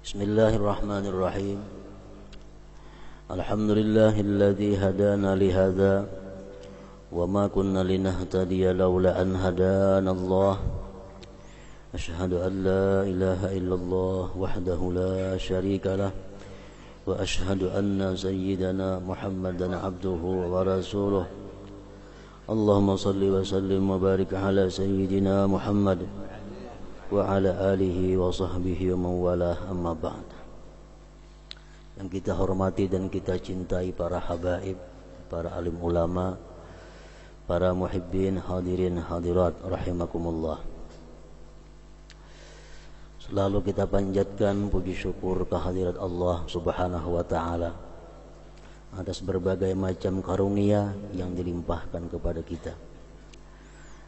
Bismillahirrahmanirrahim. Alhamdulillahilladzi hadana lihadza wa ma kunna linahtadiya laula an hadanallah. Asyhadu an la ilaha illallah wahdahu la syarika lah wa asyhadu anna sayyidana Muhammadan abduhu wa rasuluh. Allahumma salli wa sallim wa barik ala sayyidina Muhammad wa ala alihi wa sahbihi wa mawalah, amma ba'd. Yang kita hormati dan kita cintai para habaib, para alim ulama, para muhibbin, hadirin hadirat rahimakumullah. Selalu kita panjatkan puji syukur kehadirat Allah Subhanahu wa taala atas berbagai macam karunia yang dilimpahkan kepada kita.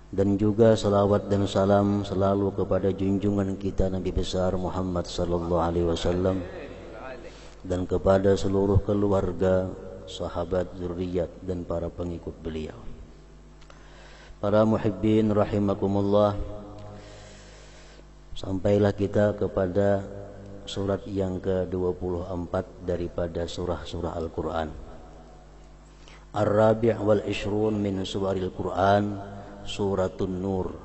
Dan juga salawat dan salam selalu kepada junjungan kita Nabi besar Muhammad sallallahu alaihi wasallam dan kepada seluruh keluarga, sahabat, zuriat dan para pengikut beliau. Para muhibbin rahimakumullah, sampailah kita kepada surat yang ke-24 daripada surah-surah Al-Quran. Ar-Rabi' wal Ishrun min suwaril Quran, Suratun Nur,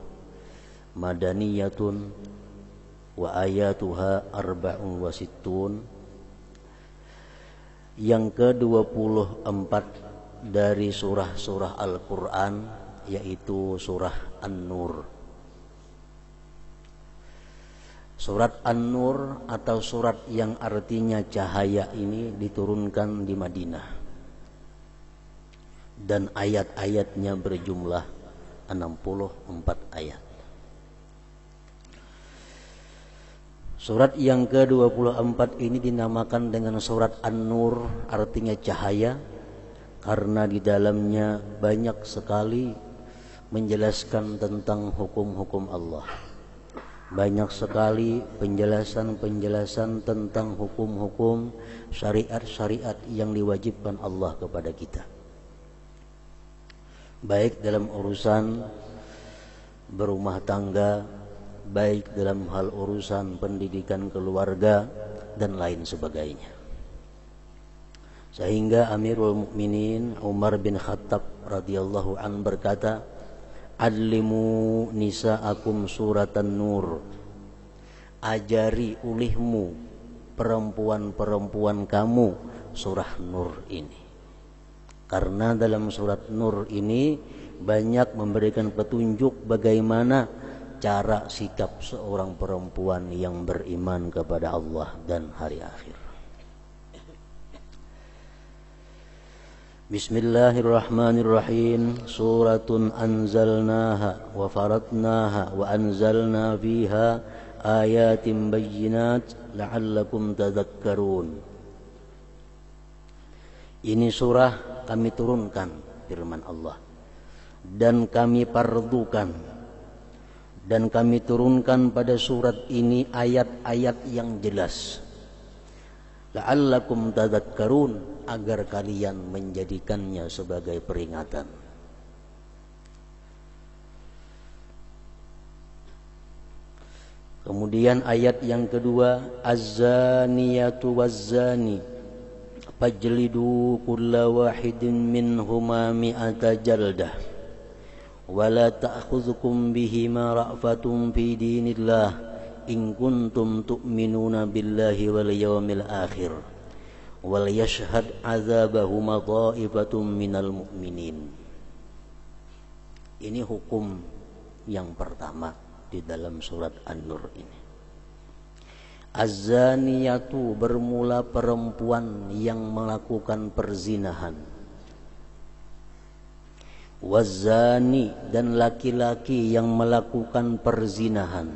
Madaniyatun wa ayatuha arba'un wa sittun. Yang ke-24 dari surah-surah Al-Quran, yaitu surah An-Nur. Surat An-Nur atau surat yang artinya cahaya ini diturunkan di Madinah, dan ayat-ayatnya berjumlah 64 ayat. Surat yang ke-24 ini dinamakan dengan surat An-Nur, artinya cahaya, karena di dalamnya banyak sekali menjelaskan tentang hukum-hukum Allah. Banyak sekali penjelasan-penjelasan tentang hukum-hukum, syariat-syariat yang diwajibkan Allah kepada kita, baik dalam urusan berumah tangga, baik dalam hal urusan pendidikan keluarga dan lain sebagainya. Sehingga Amirul Mukminin Umar bin Khattab radhiyallahu an berkata, "Allimu nisa'akum suratan nur." Ajari ulihmu perempuan-perempuan kamu surah Nur ini. Karena dalam surat Nur ini banyak memberikan petunjuk bagaimana cara sikap seorang perempuan yang beriman kepada Allah dan hari akhir. Bismillahirrahmanirrahim. Suratun anzalnaha wa faradnaha wa anzalna fiha ayatin bayyinat la'allakum tadhakkarun. Ini surah kami turunkan, firman Allah, dan kami fardukan, dan kami turunkan pada surat ini ayat-ayat yang jelas, la'allakum tadhakkarun, agar kalian menjadikannya sebagai peringatan. Kemudian ayat yang kedua, az-zaniyatu waz-zani fajlidu kulla wahidin minhuma mi'ata jaldah wa la ta'khudhukum bihima ra'fatun fi dinillah in kuntum tu'minuna billahi wal yawmil akhir wal yashhad 'adzabahuma dha'ifatun minal mu'minin. Ini hukum yang pertama di dalam surat An-Nur ini. Az-zaniyatu, bermula perempuan yang melakukan perzinahan. Waz-zani, dan laki-laki yang melakukan perzinahan.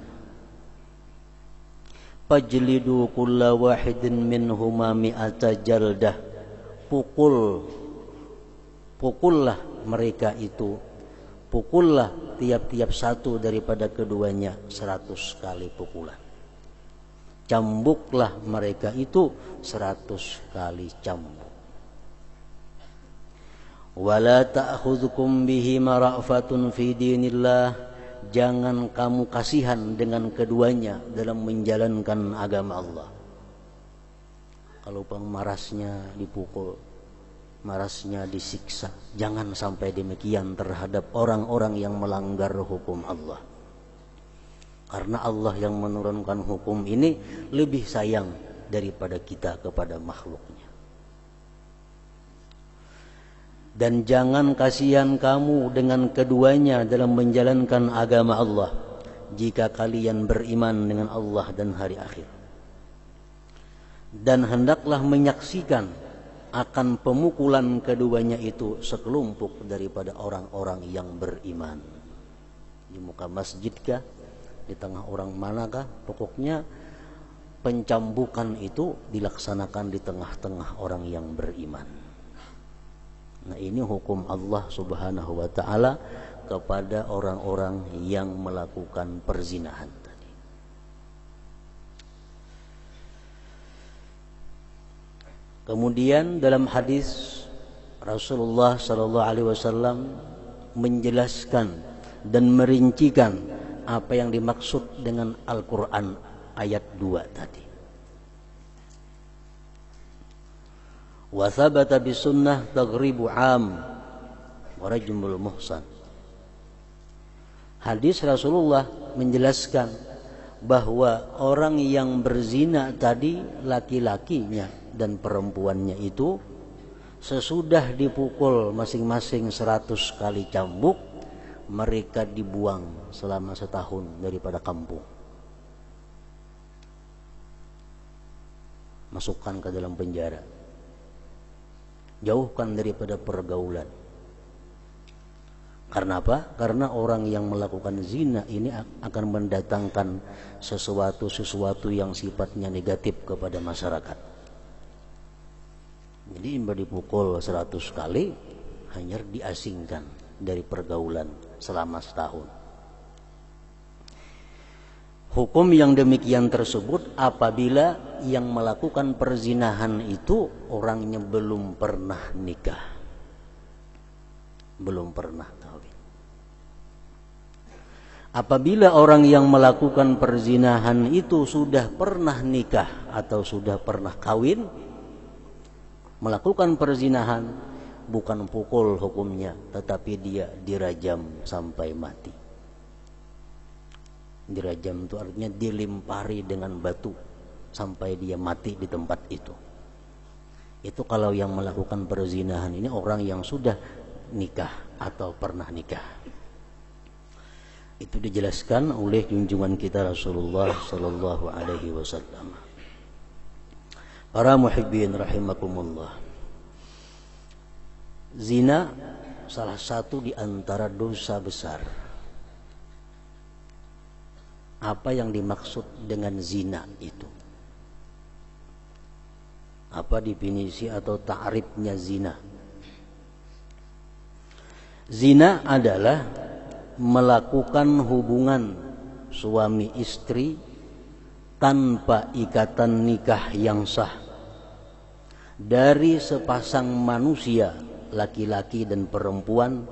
Fajlidu kulla wahidin minhuma mi'ata jaldah. Pukullah mereka itu. Pukullah tiap-tiap satu daripada keduanya 100 kali pukulan. Cambuklah mereka itu 100 kali cambuk. Wala ta'khudhukum bihi mara'fatun fi dinillah, jangan kamu kasihan dengan keduanya dalam menjalankan agama Allah. Kalau marasnya dipukul, marasnya disiksa. Jangan sampai demikian terhadap orang-orang yang melanggar hukum Allah. Karena Allah yang menurunkan hukum ini lebih sayang daripada kita kepada makhluknya. Dan jangan kasihan kamu dengan keduanya dalam menjalankan agama Allah jika kalian beriman dengan Allah dan hari akhir. Dan hendaklah menyaksikan akan pemukulan keduanya itu sekelompok daripada orang-orang yang beriman. Di muka masjid kah? Di tengah orang manakah? Pokoknya pencambukan itu dilaksanakan di tengah-tengah orang yang beriman. Nah, ini hukum Allah Subhanahu wa ta'ala kepada orang-orang yang melakukan perzinahan tadi. Kemudian dalam hadis Rasulullah sallallahu alaihi wasallam menjelaskan dan merincikan apa yang dimaksud dengan Al-Qur'an ayat 2 tadi. Wa thabata bi sunnah taghribu 'am wa rajmul muhsan. Hadis Rasulullah menjelaskan bahwa orang yang berzina tadi laki-lakinya dan perempuannya itu sesudah dipukul masing-masing 100 kali cambuk, mereka dibuang selama setahun daripada kampung. Masukkan ke dalam penjara. Jauhkan daripada pergaulan. Karena apa? Karena orang yang melakukan zina ini akan mendatangkan sesuatu yang sifatnya negatif kepada masyarakat. Jadi dipukul 100 kali hanya diasingkan dari pergaulan selama setahun. Hukum yang demikian tersebut apabila yang melakukan perzinahan itu orangnya belum pernah nikah, belum pernah kawin. Apabila orang yang melakukan perzinahan itu sudah pernah nikah atau sudah pernah kawin, melakukan perzinahan bukan pukul hukumnya, tetapi dia dirajam sampai mati. Dirajam itu artinya dilimpari dengan batu sampai dia mati di tempat itu. Itu kalau yang melakukan perzinahan ini orang yang sudah nikah atau pernah nikah. Itu dijelaskan oleh junjungan kita Rasulullah sallallahu alaihi wasallam. Para muhibbin rahimakumullah. Zina salah satu di antara dosa besar. Apa yang dimaksud dengan zina itu? Apa definisi atau ta'rifnya zina? Zina adalah melakukan hubungan suami istri tanpa ikatan nikah yang sah dari sepasang manusia, laki-laki dan perempuan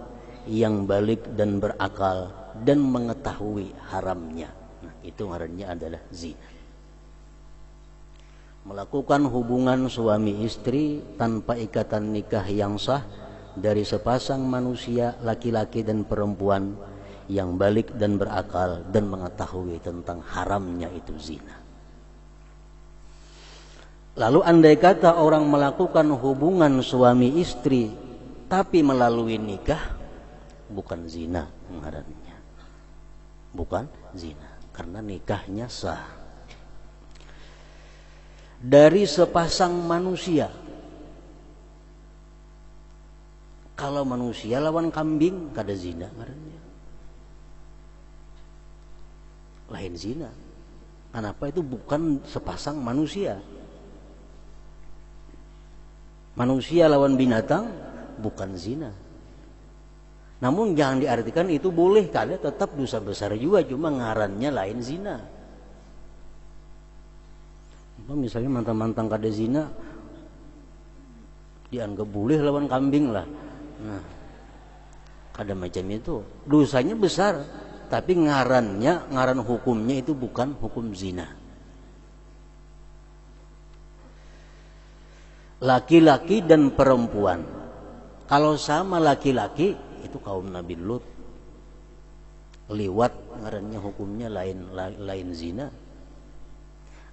yang balik dan berakal dan mengetahui haramnya. Nah, itu ngarannya adalah zina. Melakukan hubungan suami istri tanpa ikatan nikah yang sah dari sepasang manusia, laki-laki dan perempuan yang balik dan berakal dan mengetahui tentang haramnya itu zina. Lalu andai kata orang melakukan hubungan suami istri tapi melalui nikah, bukan zina ngarannya. Bukan zina karena nikahnya sah. Dari sepasang manusia. Kalau manusia lawan kambing kada zina ngarannya. Lain zina. Kenapa? Itu bukan sepasang manusia. Manusia lawan binatang bukan zina. Namun jangan diartikan itu boleh, kada, tetap dosa besar juga, cuma ngarannya lain zina. Misalnya mantang-mantang kada zina dianggap boleh lawan kambing lah. Nah, kada macam itu. Dosanya besar, tapi ngaran hukumnya itu bukan hukum zina. laki-laki dan perempuan. Kalau sama laki-laki itu kaum Nabi Lut. Liwat ngarannya hukumnya lain zina.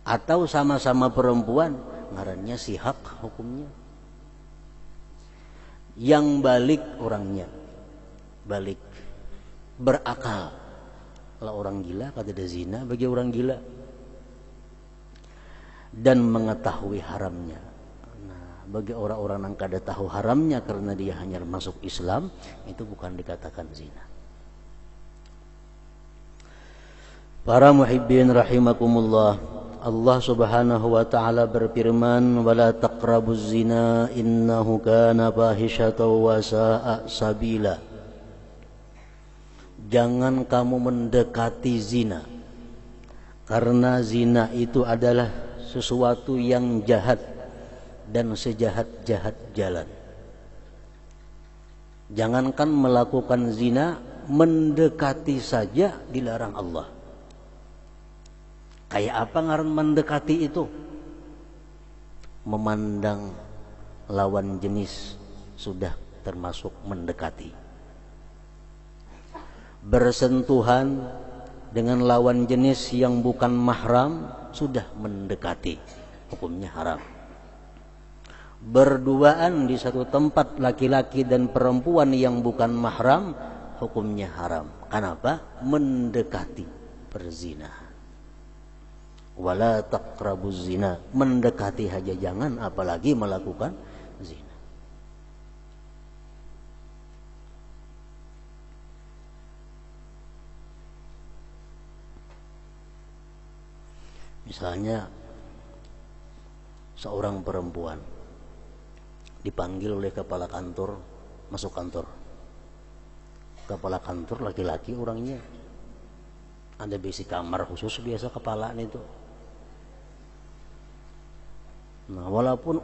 Atau sama-sama perempuan ngarannya sihak hukumnya. Yang balik orangnya, balik berakal. Kalau orang gila kata ada zina bagi orang gila. Dan mengetahui haramnya. Nah, bagi orang-orang yang kada tahu haramnya karena dia hanya masuk Islam, itu bukan dikatakan zina. Para muhibbin rahimakumullah, Allah Subhanahu wa taala berfirman, "Wala taqrabuz zina innahu kana fahishatan wa sa'a sabila." Jangan kamu mendekati zina, karena zina itu adalah sesuatu yang jahat dan sejahat-jahat jalan. Jangankan melakukan zina, mendekati saja dilarang Allah. Kayak apa ngaran mendekati itu? Memandang lawan jenis sudah termasuk mendekati. Bersentuhan dengan lawan jenis yang bukan mahram sudah mendekati, hukumnya haram. Berduaan di satu tempat laki-laki dan perempuan yang bukan mahram, hukumnya haram. Kenapa? Mendekati perzinahan. Wala taqrabuz zina, mendekati saja jangan, apalagi melakukan zina. Misalnya seorang perempuan dipanggil oleh kepala kantor masuk kantor. Kepala kantor laki-laki orangnya. Ada besi kamar khusus biasa kepala itu. Nah, walaupun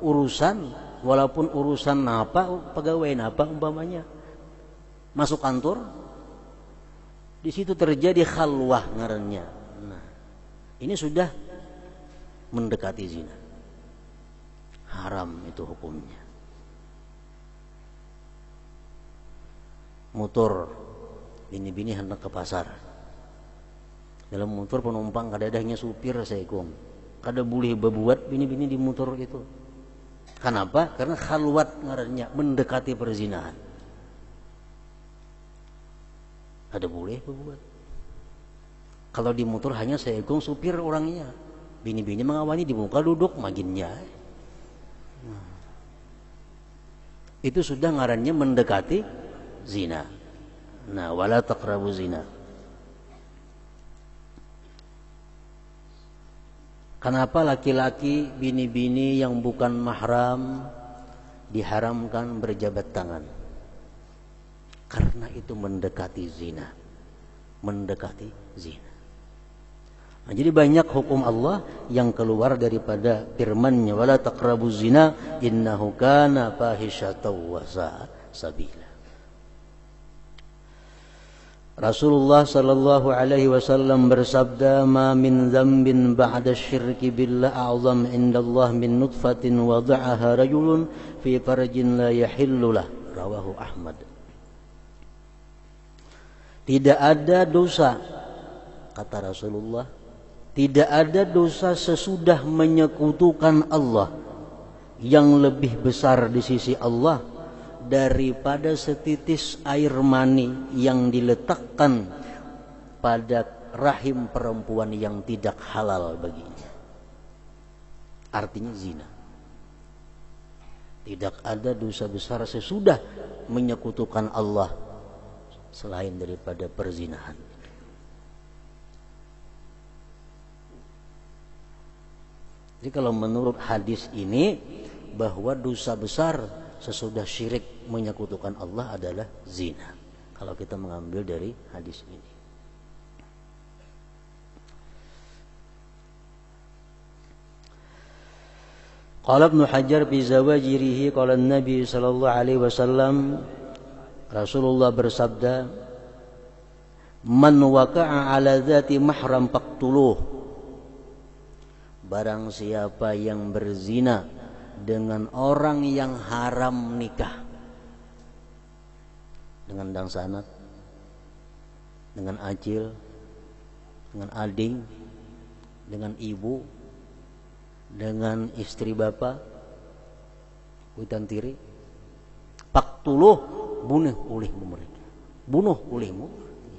urusan apa pegawai apa umpamanya masuk kantor, di situ terjadi khalwah ngarannya. Nah, ini sudah mendekati zina. Haram itu hukumnya. Motor bini-bini hendak ke pasar. Dalam motor penumpang kadang-kadangnya supir seikung. Kada boleh berbuat bini-bini di motor itu. Kenapa? Karena khalwat ngarannya, mendekati perzinahan. Kada boleh berbuat. Kalau di motor hanya seikung supir orangnya. Bini-bini mengawani di muka duduk maginnya. Nah, itu sudah ngarannya mendekati zina. Nah, wala taqrabu zina. Kenapa laki-laki bini-bini yang bukan mahram diharamkan berjabat tangan? Karena itu mendekati zina. Mendekati zina. Nah, jadi banyak hukum Allah yang keluar daripada firman-Nya, wala taqrabuz zina innahu kana fahisyatan wa sa'a sabila. Rasulullah sallallahu alaihi wasallam bersabda, "Ma min dzambin ba'da syirki billah a'zam indallah min nutfatin wada'aha rajulun fi farjin la yahillu lah." Rawahu Ahmad. Tidak ada dosa, kata Rasulullah, tidak ada dosa sesudah menyekutukan Allah yang lebih besar di sisi Allah daripada setitis air mani yang diletakkan pada rahim perempuan yang tidak halal baginya. Artinya zina. Tidak ada dosa besar sesudah menyekutukan Allah selain daripada perzinahan. Jadi kalau menurut hadis ini, bahwa dosa besar sesudah syirik menyekutukan Allah adalah zina. Kalau kita mengambil dari hadis ini. Qala Ibnu Hajar fi zawajirihi qala Nabi sallallahu alaihi wasallam, Rasulullah bersabda, "Man waqa'a 'ala dzati mahram faqtuluh." Barang siapa yang berzina dengan orang yang haram nikah, dengan dangsanat, dengan acil, dengan ading, dengan ibu, dengan istri bapak, kuitan tiri, paktuluh, bunuh ulihmu mereka, bunuh ulihmu.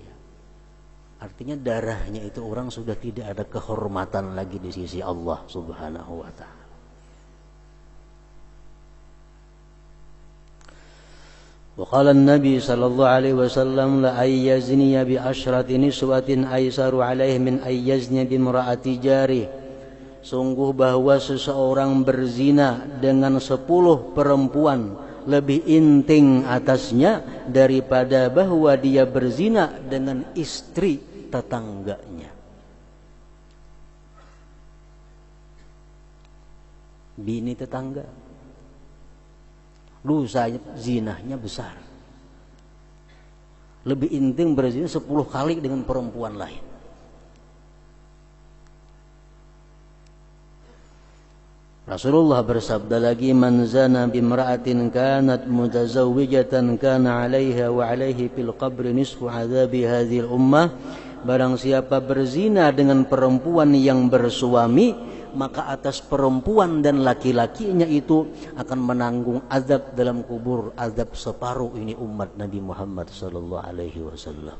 Ya. Artinya darahnya itu orang sudah tidak ada kehormatan lagi di sisi Allah Subhanahu wa ta'ala. وقال النبي صلى الله عليه وسلم لا يزني بعشرة نسوة أيسر عليه من أن يزني بامرأة جاره. Sungguh bahwa seseorang berzina dengan 10 perempuan lebih inting atasnya daripada bahwa dia berzina dengan istri tetangganya. Bini tetangga, dosa zinahnya besar. Lebih intim berzina 10 kali dengan perempuan lain. Rasulullah bersabda lagi, man zana bimra'atin kanat mutazawwijatan kana 'alaiha wa 'alaihi fil qabri nisfu 'adzabi hadhil ummah. Barang siapa berzina dengan perempuan yang bersuami, maka atas perempuan dan laki-lakinya itu akan menanggung azab dalam kubur, azab separuh ini umat Nabi Muhammad sallallahu alaihi wasallam.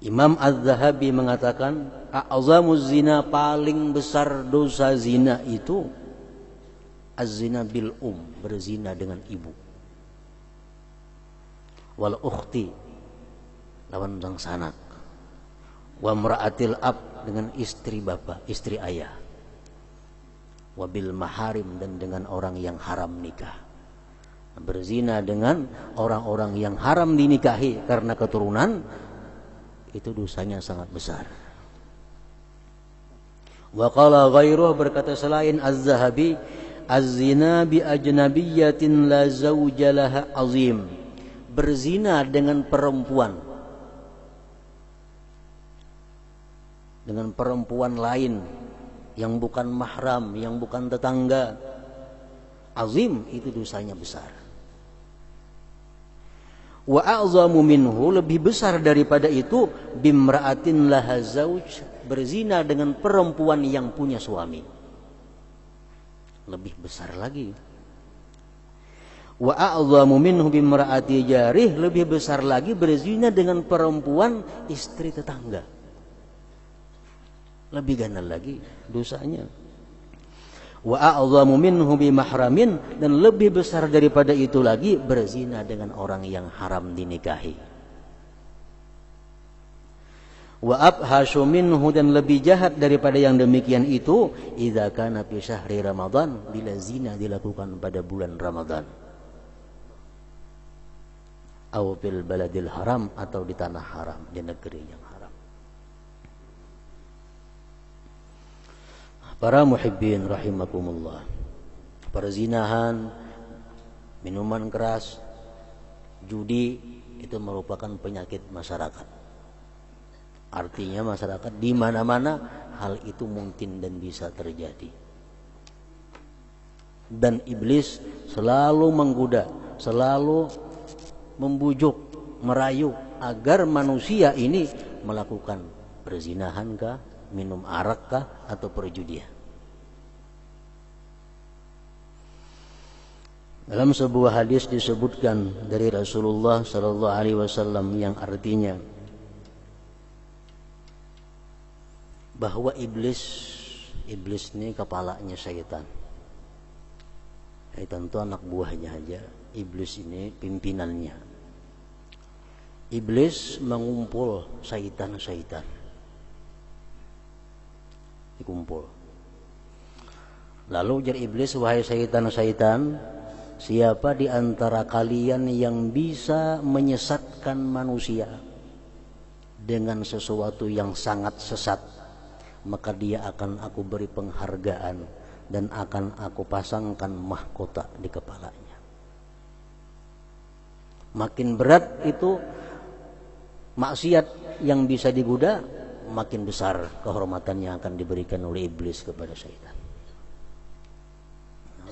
Imam Az-Zahabi mengatakan, a'zamuz zina, paling besar dosa zina itu az-zina bil berzina dengan ibu. Wal ukhti, lawan sang sanak. Wa mra'atil ab, dengan istri bapak, istri ayah. Wa bil maharim, dan dengan orang yang haram nikah. Berzina dengan orang-orang yang haram dinikahi karena keturunan, itu dosanya sangat besar. Wa qala ghairuh, berkata selain Az-Zahabi, az-zina bi ajnabiyyatin la zawja laha azim. Berzina dengan perempuan lain yang bukan mahram, yang bukan tetangga, azim, itu dosanya besar. Wa a'zamu minhu, lebih besar daripada itu, bimra'atin laha zauj, berzina dengan perempuan yang punya suami, lebih besar lagi. Wa a'zamu minhu bimra'ati jarih, lebih besar lagi berzina dengan perempuan istri tetangga, lebih ganal lagi dosanya. Wa a'zamu minhu bimahramin, dan lebih besar daripada itu lagi berzina dengan orang yang haram dinikahi. Wa abhashu minhu, dan lebih jahat daripada yang demikian itu, idza kana fi syahri Ramadan, bila zina dilakukan pada bulan Ramadan. Aw fil baladil haram, atau di tanah haram, di negeri yang haram. Para muhibbin rahimakumullah, perzinahan, minuman keras, judi, itu merupakan penyakit masyarakat. Artinya masyarakat di mana-mana hal itu mungkin dan bisa terjadi. Dan iblis selalu menggoda, selalu membujuk, merayu agar manusia ini melakukan perzinahan kah, minum arak kah, atau perjudian. Dalam sebuah hadis disebutkan dari Rasulullah sallallahu alaihi wasallam yang artinya bahwa iblis ini kepalanya syaitan. Syaitan itu anak buahnya aja, iblis ini pimpinannya. Iblis mengumpul syaitan-syaitan, dikumpul. Lalu ujar iblis, wahai syaitan-syaitan, siapa di antara kalian yang bisa menyesatkan manusia dengan sesuatu yang sangat sesat, maka dia akan aku beri penghargaan dan akan aku pasangkan mahkota di kepalanya. Makin berat itu maksiat yang bisa digoda, makin besar kehormatan yang akan diberikan oleh iblis kepada syaitan.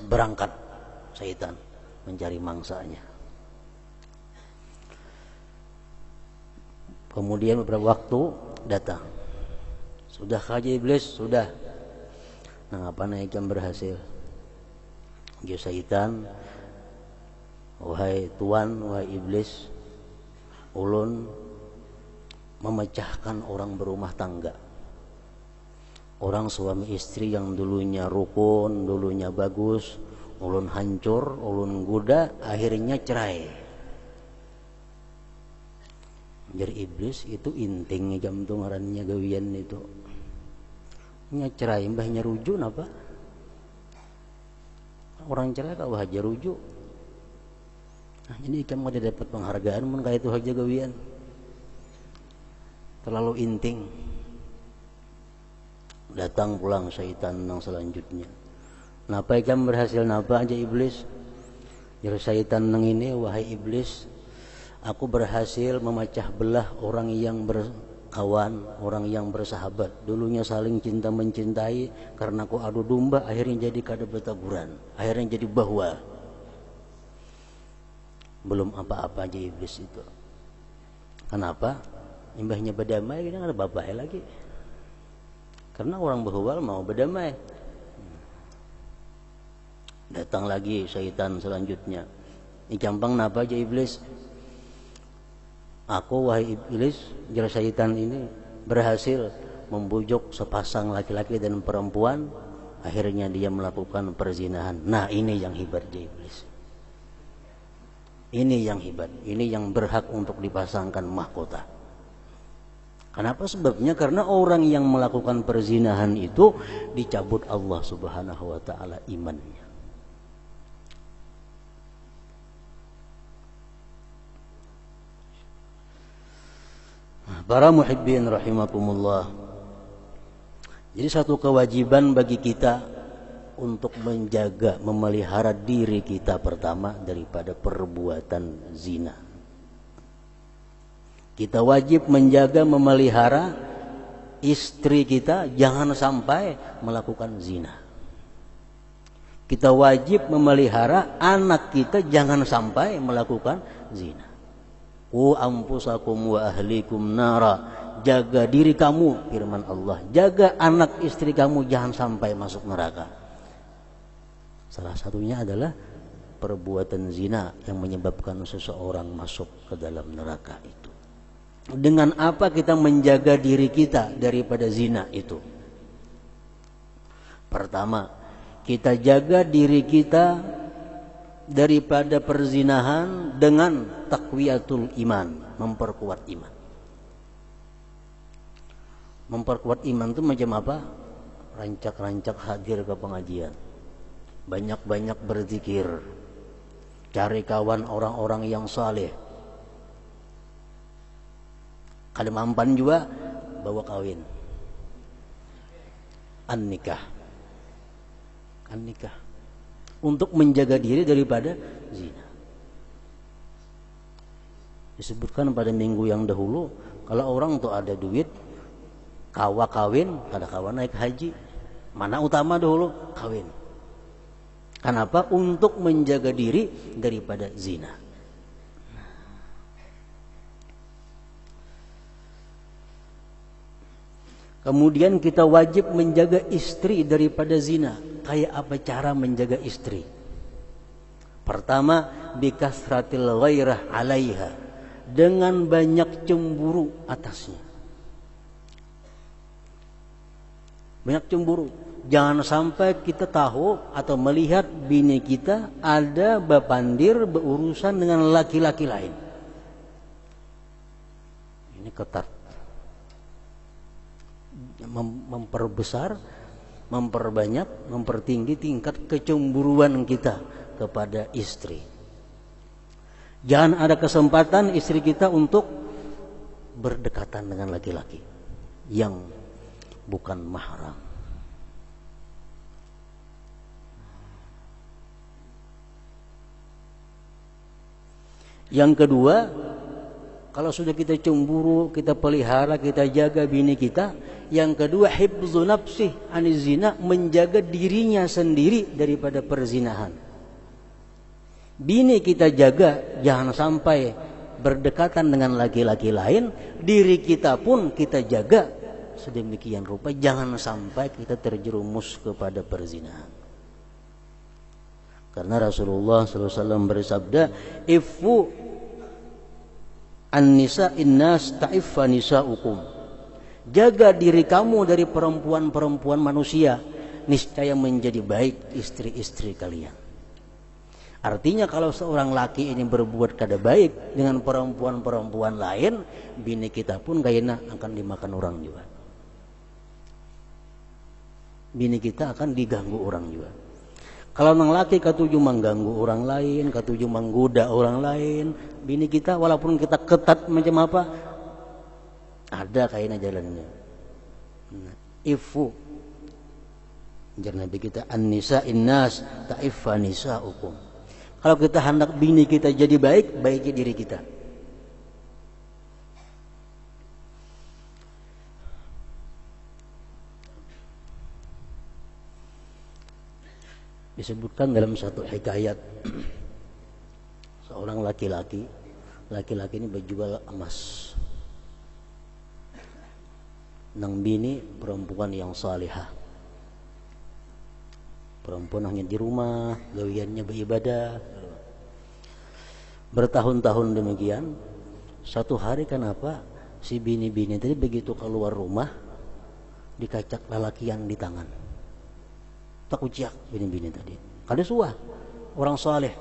Berangkat syaitan mencari mangsanya. Kemudian beberapa waktu datang. Sudah kaji iblis, sudah. Nah, apa naikkan berhasil? Ya syaitan, wahai tuan, wahai iblis, ulun memecahkan orang berumah tangga. Orang suami istri yang dulunya rukun, dulunya bagus, ulun hancur, ulun goda, akhirnya cerai. Jadi iblis itu inting jam tu ngarannya gawian itu. Nya cerai mbahnya rujuk napa? Orang cerai kau haja rujuk. Nah, ini kamu ada dapat penghargaan mun kayak itu haja gawian. Terlalu inting. Datang pulang syaitan yang selanjutnya. Napa ikam berhasil napa aja iblis? Jadi syaitan nang ini, wahai iblis, aku berhasil memecah belah orang yang berkawan, orang yang bersahabat. Dulunya saling cinta mencintai, karena aku adu domba akhirnya jadi kada bertaburan, akhirnya jadi bahwa. Belum apa-apa aja iblis itu. Kenapa? Imbahnya berdamai, kita ada bapaknya lagi. Karena orang berhuwal mau berdamai. Datang lagi syaitan selanjutnya. Ini gampang napa aja iblis? Aku wahai iblis, jara syaitan ini berhasil membujuk sepasang laki-laki dan perempuan. Akhirnya dia melakukan perzinahan. Nah, ini yang hebat aja iblis. Ini yang hebat. Ini yang berhak untuk dipasangkan mahkota. Kenapa sebabnya? Karena orang yang melakukan perzinahan itu dicabut Allah Subhanahu wa taala imannya. Para muhibbin rahimakumullah. Jadi satu kewajiban bagi kita untuk menjaga, memelihara diri kita pertama daripada perbuatan zina. Kita wajib menjaga, memelihara istri kita jangan sampai melakukan zina. Kita wajib memelihara anak kita jangan sampai melakukan zina. Qu anfusakum wa ahlikum nara. Jaga diri kamu, firman Allah. Jaga anak istri kamu jangan sampai masuk neraka. Salah satunya adalah perbuatan zina yang menyebabkan seseorang masuk ke dalam neraka itu. Dengan apa kita menjaga diri kita daripada zina itu? Pertama, kita jaga diri kita daripada perzinahan dengan taqwiyatul iman, memperkuat iman. Memperkuat iman itu macam apa? Rancak-rancak hadir ke pengajian, banyak-banyak berzikir, cari kawan orang-orang yang saleh. Kalau mampan juga bawa kawin. An-nikah. An-nikah. Untuk menjaga diri daripada zina. Disebutkan pada minggu yang dahulu, kalau orang tuh ada duit, kawa kawin, kada kawa naik haji. Mana utama dahulu? Kawin. Kenapa? Untuk menjaga diri daripada zina. Kemudian kita wajib menjaga istri daripada zina. Kayak apa cara menjaga istri? Pertama, bikasratil ghairah 'alaiha. Dengan banyak cemburu atasnya. Banyak cemburu. Jangan sampai kita tahu atau melihat bini kita ada bapandir berurusan dengan laki-laki lain. Ini ketat. Memperbesar, memperbanyak, mempertinggi tingkat kecemburuan kita kepada istri. Jangan ada kesempatan istri kita untuk berdekatan dengan laki-laki yang bukan mahram. Yang kedua, Kalau sudah kita cemburu, kita pelihara, kita jaga bini kita. Yang kedua, hifdzu nafsih aniz zina, menjaga dirinya sendiri daripada perzinahan. Bini kita jaga, jangan sampai berdekatan dengan laki-laki lain. Diri kita pun kita jaga sedemikian rupa, jangan sampai kita terjerumus kepada perzinahan. Karena Rasulullah SAW bersabda, "Ifu an-nisa innas ta'iffa nisa'ukum." Jaga diri kamu dari perempuan-perempuan manusia, niscaya menjadi baik istri-istri kalian. Artinya kalau seorang laki ini berbuat kada baik dengan perempuan-perempuan lain, bini kita pun kayaknya akan dimakan orang juga. Bini kita akan diganggu orang juga. Kalau nang laki katuju mengganggu orang lain, katuju menggoda orang lain, bini kita walaupun kita ketat macam apa, ada kayaknya jalannya. Ifu, jar Nabi kita, an-nisa innas ta'iffa nisa'ukum. Kalau kita hendak bini kita jadi baik, baiki diri kita. Disebutkan dalam satu hikayat, seorang laki-laki ini berjual emas. Nang bini perempuan yang salihah. Perempuan hanya di rumah, gawiannya beribadah. Bertahun-tahun demikian. Satu hari kenapa si bini-bini tadi begitu keluar rumah, dikacak lalakian di tangan. Tak uciak bini-bini tadi. Kada suah, orang saleh.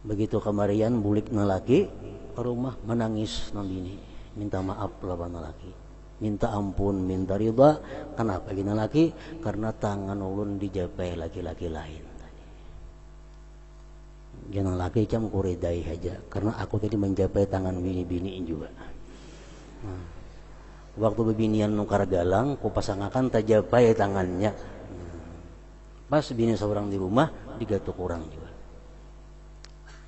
Begitu kemarian bulik nalaki ke rumah, menangis nang bini, minta maaf lawan nalaki. Minta ampun, minta ridha. Kenapa gini laki? Karena tangan ulun dijapai laki-laki lain tadi. Jangan laki cam kuridai aja, karena aku tadi menjapai tangan bini-biniin juga. Waktu bebinian nukar galang, ku pasangakan tajapai tangannya. Pas bini seorang di rumah, digatuk orang juga.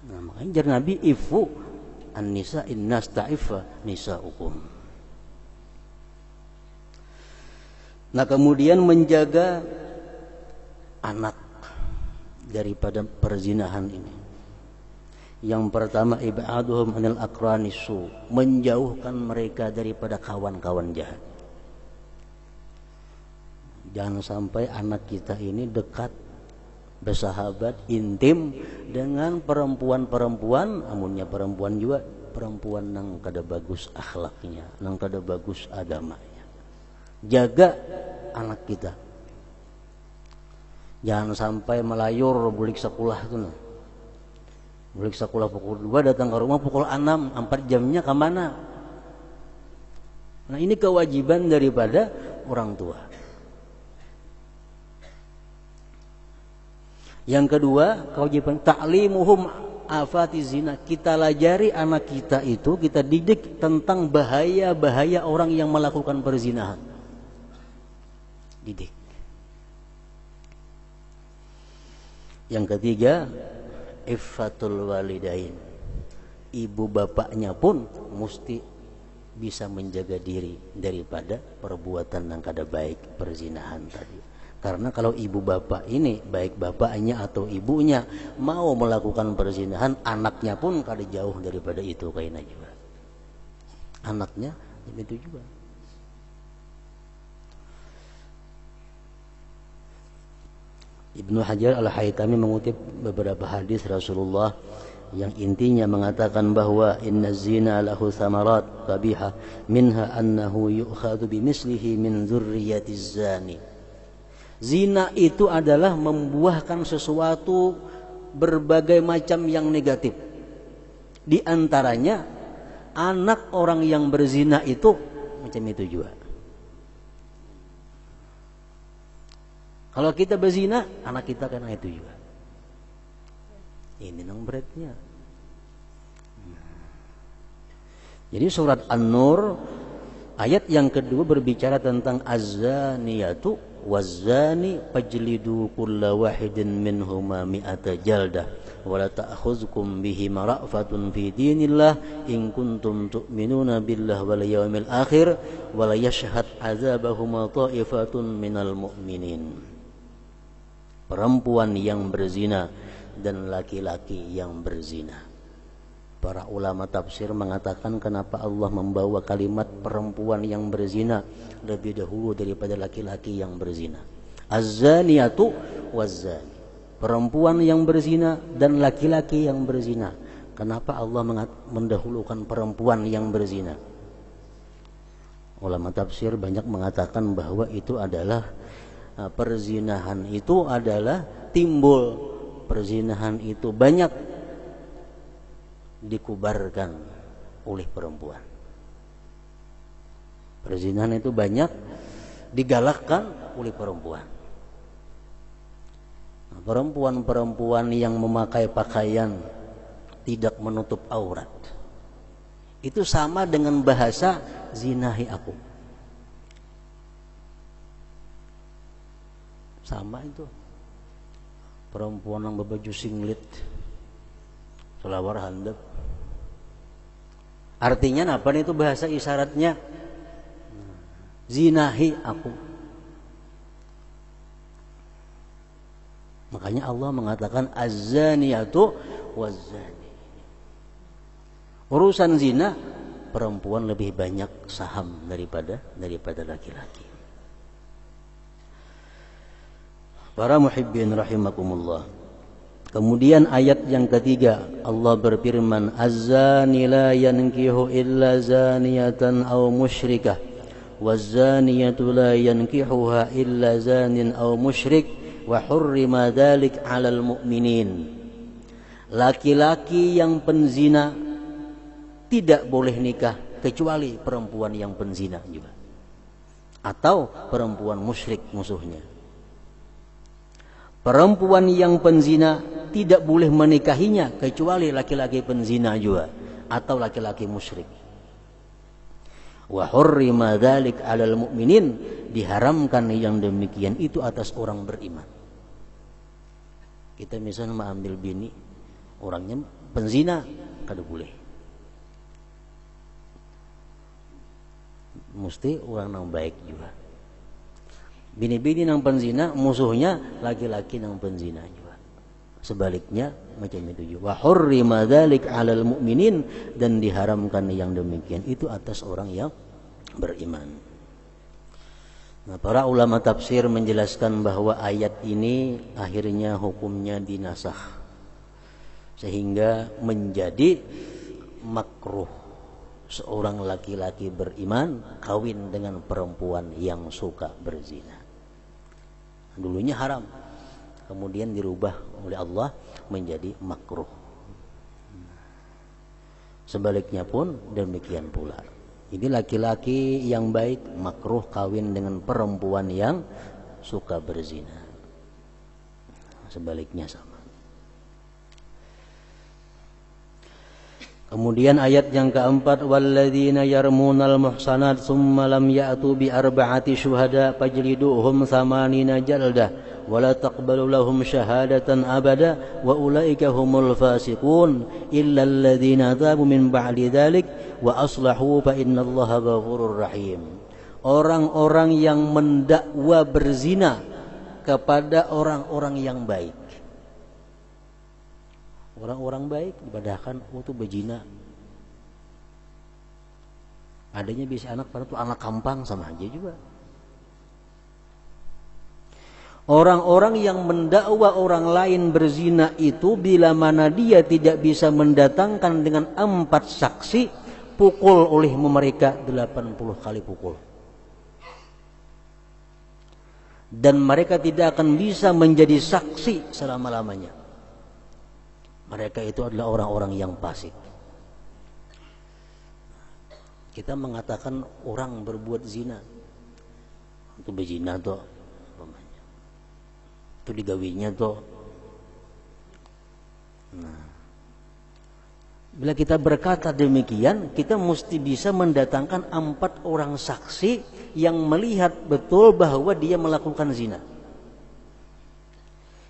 Nah, makanya jar Nabi, ifu an-nisa innas ta'iffa nisa'ukum. Nah, kemudian menjaga anak daripada perzinahan ini. Yang pertama, ib'aduhum anil aqranisu, menjauhkan mereka daripada kawan-kawan jahat. Jangan sampai anak kita ini dekat, bersahabat, intim dengan perempuan-perempuan, amunnya perempuan juga, perempuan nang kada bagus akhlaknya, nang kada bagus agamanya. Jaga anak kita, jangan sampai melayur bulik sekolah itu. Bulik sekolah pukul 2, datang ke rumah pukul 6, 4 jamnya kemana? Nah, ini kewajiban daripada orang tua. Yang kedua, kewajiban ta'limuhum afati zina. Kita lajari anak kita itu, kita didik tentang bahaya-bahaya orang yang melakukan perzinahan. Didik. Yang ketiga, iffatul walidain. Ibu bapaknya pun mesti bisa menjaga diri daripada perbuatan yang kada baik, perzinahan tadi. Karena kalau ibu bapak ini, baik bapaknya atau ibunya mau melakukan perzinahan, anaknya pun kada jauh daripada itu kayaknya juga. Anaknya itu juga. Ibnu Hajar Al-Haytami mengutip beberapa hadis Rasulullah yang intinya mengatakan bahwa inna zina lahu thamarat qabihah minha annahu yu'khadhu bimislihi min dzurriyyatiz zani. Zina itu adalah membuahkan sesuatu berbagai macam yang negatif. Di antaranya anak orang yang berzina itu macam itu juga. Kalau kita berzina, anak kita kena itu juga. Ini nang beratnya. Jadi surat An-Nur ayat yang kedua berbicara tentang az-zaniyatu wazani fajlidu kulla wahidin minhuma mi'ata jaldah wa la ta'khudhukum bihima ra'fatun fi dinillah in kuntum tu'minuna billahi wal yawmil akhir wa la yashhad 'adzabahuma ta'ifatun minal mu'minin. Perempuan yang berzina dan laki-laki yang berzina. Para ulama tafsir mengatakan kenapa Allah membawa kalimat perempuan yang berzina lebih dahulu daripada laki-laki yang berzina. Az-zaniyatu waz-zani. Perempuan yang berzina dan laki-laki yang berzina. Kenapa Allah mendahulukan perempuan yang berzina? Ulama tafsir banyak mengatakan bahwa itu adalah perzinahan itu adalah timbul. Perzinahan itu banyak dikubarkan oleh perempuan. Perzinahan itu banyak digalakkan oleh perempuan. Nah, perempuan-perempuan yang memakai pakaian tidak menutup aurat itu sama dengan bahasa zinahi aku. Sama itu. Perempuan yang berbaju singlet selawar handap. Artinya apa itu bahasa isyaratnya? Zinahi aku. Makanya Allah mengatakan az-zaniyatu waz-zani. Urusan zina perempuan lebih banyak saham daripada laki-laki. Para muhibbin rahimakumullah. Kemudian ayat yang ketiga Allah berfirman az-zani la yankihu illa zaniyatan aw musyrikah waz-zaniyatu la yankihuha illa zanin aw musyrik wa hurrima dzalik 'alal mu'minin. Laki-laki yang penzina tidak boleh nikah kecuali perempuan yang penzina juga atau perempuan musyrik musuhnya. Perempuan yang penzina tidak boleh menikahinya kecuali laki-laki penzina juga atau laki-laki musyrik. Wa hurrima dzalik 'alal mu'minin, diharamkan yang demikian itu atas orang beriman. Kita misalnya mengambil bini orangnya penzina kada boleh. Mesti orang yang baik juga. Bini-bini yang penzina musuhnya laki-laki yang penzina juga. Sebaliknya macam itu juga. Wa hurrima dzalik 'alal mu'minin, dan diharamkan yang demikian itu atas orang yang beriman. Nah, para ulama tafsir menjelaskan bahwa ayat ini akhirnya hukumnya dinasakh sehingga menjadi makruh seorang laki-laki beriman kawin dengan perempuan yang suka berzina. Dulunya haram, kemudian dirubah oleh Allah menjadi makruh. Sebaliknya pun demikian pula. Ini laki-laki yang baik makruh kawin dengan perempuan yang suka berzina. Sebaliknya sama. Kemudian ayat yang keempat, walladzina yarmunal muhsanat tsumma lam ya'tu bi arba'ati syuhada fajliduhum thamanina jaldah wa la taqbalu lahum syahadatan abada wa ulaika humul fasiqun illa alladzina tabu min ba'di dzalik wa aslahu fa innallaha ghafurur rahim. Orang-orang yang mendakwa berzina kepada orang-orang yang baik. Orang-orang baik dibadahkan itu berzina. Adanya bisa anak pada itu anak kampang sama aja juga. Orang-orang yang mendakwa orang lain berzina itu bila mana dia tidak bisa mendatangkan dengan 4 saksi, pukul oleh mereka 80 kali pukul. Dan mereka tidak akan bisa menjadi saksi selama-lamanya. Mereka itu adalah orang-orang yang fasik. Kita mengatakan orang berbuat zina itu berzina toh, itu digawinya toh. Nah, Bila kita berkata demikian, kita mesti bisa mendatangkan 4 orang saksi yang melihat betul bahwa dia melakukan zina.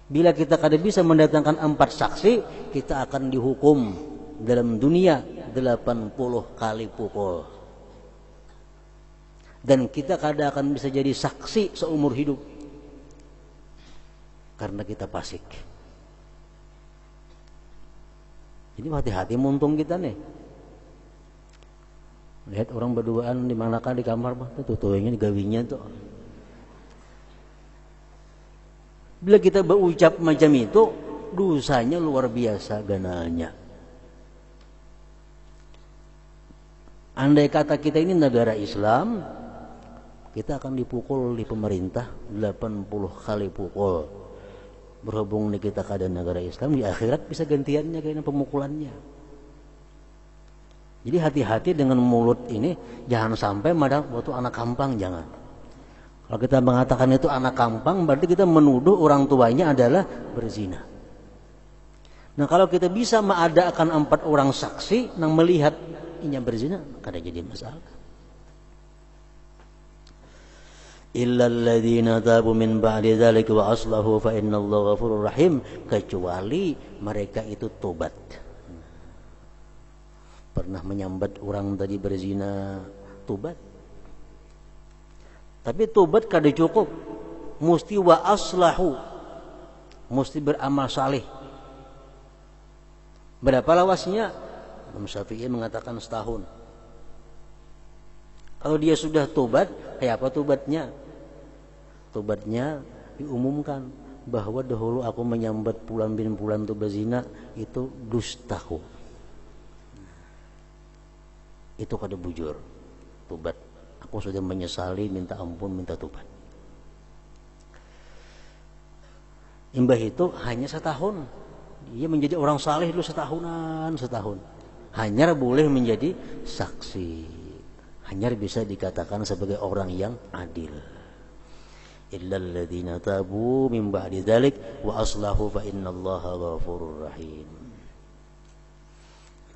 Bila kita kada bisa mendatangkan 4 saksi, kita akan dihukum dalam dunia 80 kali pukul. Dan kita kada akan bisa jadi saksi seumur hidup. Karena kita fasik. Jadi hati-hati muntung kita nih. Lihat orang berduaan di manakah di kamar, tuh yang digawinya tuh. Bila kita berucap macam itu, dosanya luar biasa gananya. Andai kata kita ini negara Islam, kita akan dipukul di pemerintah 80 kali pukul. Berhubung nih kita keadaan negara Islam, di akhirat bisa gantiannya kayaknya pemukulannya. Jadi hati-hati dengan mulut ini, jangan sampai waktu anak kampang, jangan. Kalau kita mengatakan itu anak kampang, berarti kita menuduh orang tuanya adalah berzina. Nah kalau kita bisa mengadakan 4 orang saksi yang melihat inya berzina, kada jadi masalah. Illa alladziina taabu min ba'di dzalika wa aslahu fa innallaha ghafurur rahim, kecuali mereka itu tobat. Pernah menyambat orang tadi berzina, tobat. Tapi tobat kada cukup, mesti wa aslahu, mesti beramal saleh. Berapa lawasnya? Imam Syafi'i mengatakan setahun. Kalau dia sudah tobat, kayak apa tobatnya? Tobatnya diumumkan bahwa dahulu aku menyambat Fulan bin Fulan itu berzina, itu dustaku. Itu kada bujur. Tobat. Aku sudah menyesali, minta ampun, minta tobat. Imbah itu hanya setahun. Dia menjadi orang saleh dulu setahun. Hanya boleh menjadi saksi. Hanya bisa dikatakan sebagai orang yang adil. Illal ladzina tabu min ba'di dzalik wa aslahu fa innallaha ghafurur rahim.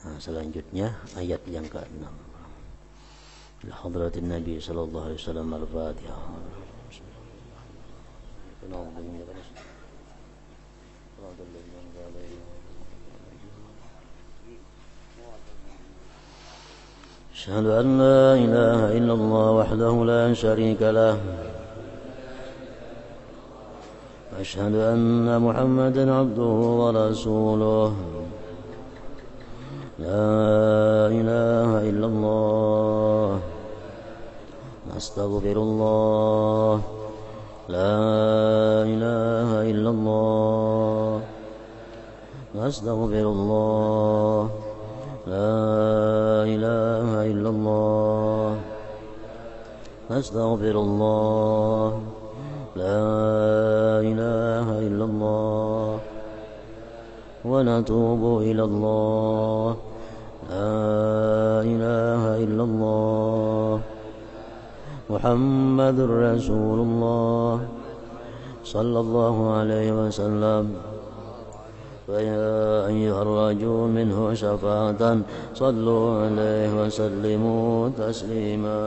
Nah, selanjutnya ayat yang ke-6. Ila hadratin Nabi sallallahu alaihi wasallam al-Fatihah. أشهد أن لا إله إلا الله وحده لا شريك له وأشهد أن محمدا عبده ورسوله لا إله إلا الله نستغفر الله لا إله إلا الله نستغفر الله لا إله إلا الله نستغفر الله لا إله إلا الله ونتوب إلى الله لا إله إلا الله محمد رسول الله صلى الله عليه وسلم فيا أيها الرجل منه شفاعة صلوا عليه وسلموا تسليما.